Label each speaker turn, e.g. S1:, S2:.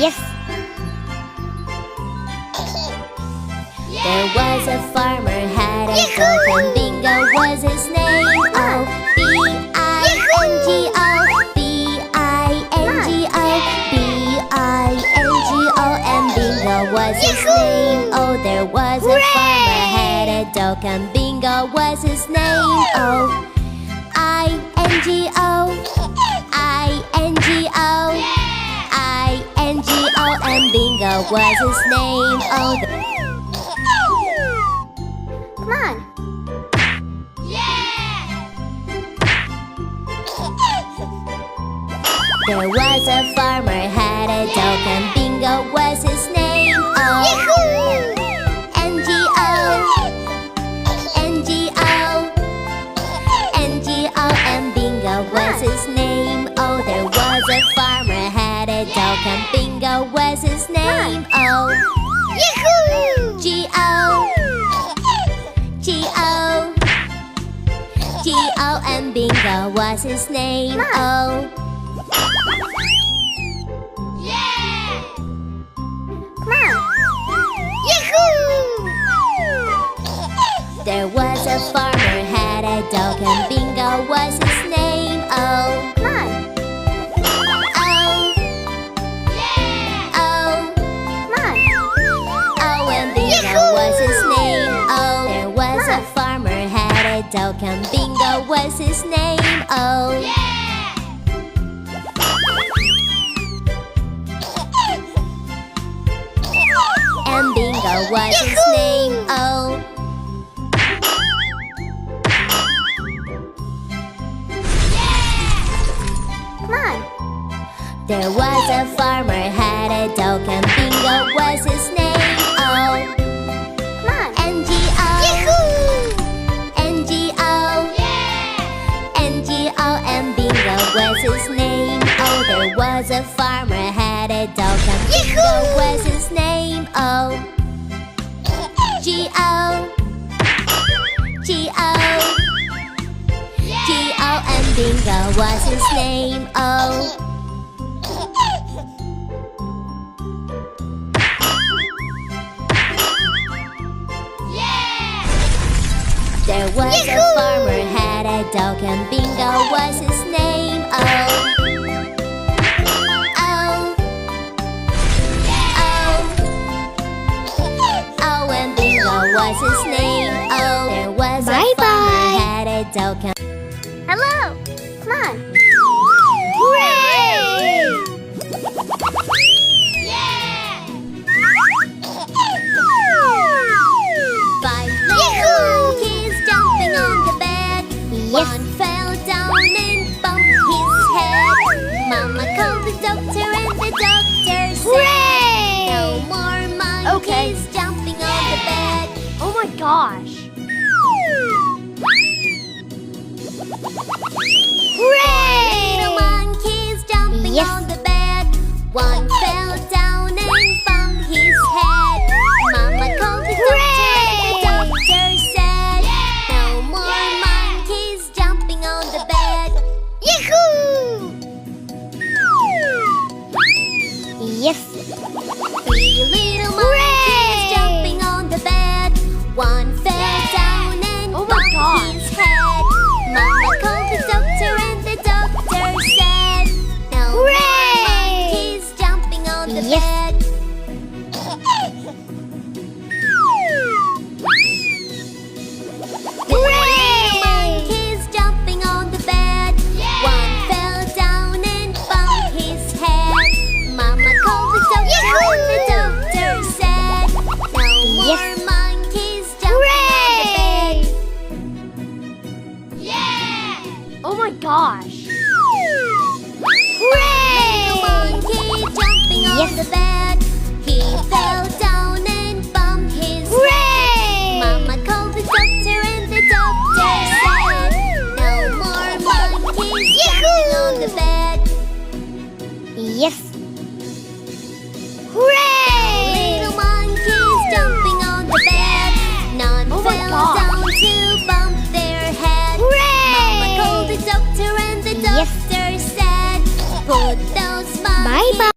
S1: Yes! There was a farmer, had a dog, and Bingo was his name. Oh, B-I-N-G-O, B-I-N-G-O, B-I-N-G-O, and Bingo was his name. Oh, there was a farmer, had a dog, and Bingo was his name. Oh, I-N-G-O, I-N-G-O, I-N-G-O, and Bingo was his name. Oh, come on. Yeah! There was a farmer, had a dog, and Bingo was his name. Oh, N-G-O, N-G-O, N-G-O, and Bingo was his name. Oh, there was a farmer, had a dog, and Bingo was his name. Oh, G-O, G-O, G-O, and Bingo was his name. Oh, yeah! Come on! Yahoo! There was a farmer, had a dog, and Bingo was his name. Oh, come on! Oh, yeah! Oh, come on! Oh, and Bingo was his name. Oh, there was a farmer, had a dog, and Bingo was his name. Oh, yeah! And Bingo was his name. Oh, come on! There was a farmer, had a dog, and Bingo was his name. Oh, come on! N-G-O, N-G-O, N-G-O, and Bingo was his name. Oh, there was a farmer, had a dog, and Bingo was his name. Oh, G-O, G-O, G-O, and Bingo was his name. Oh, yeah! There was a farmer, had a dog, and Bingo was his name. Oh, oh, oh, oh, and Bingo was his name. Oh, there was a farmer, had a dog, and hello! Come on! Hooray! Yeah! Five little monkeys jumping on the bed. One fell down and bumped his head. Mama called the doctor and the doctor said, no more monkeys jumping on the bed.
S2: Oh my gosh!
S1: Hooray! Little monkeys jumping on the bed. One fell down and bumped his head. Mama called the doctor and the doctor said, no more monkeys jumping on the bed. Yahoo! Yes! Three little monkeys jumping on the bed. One fell down and bumped his head. Mama called the doctor and the doctor said, no more monkeys jumping on the bed. Three monkeys jumping on the bed. One fell down and bumped his head. Mama called the doctor and the doctor said, no more monkeys jumping on the bed. Yeah!
S2: Oh my gosh!
S1: Little monkey jumping on the bed. He fell down and bumped his head. Mama called the doctor and the doctor said, no more monkeys jumping on the bed. Yes! Hooray! Little monkeys jumping on the bed. None fell down to bump their head. Mama called the doctor and the doctor said, put those monkeys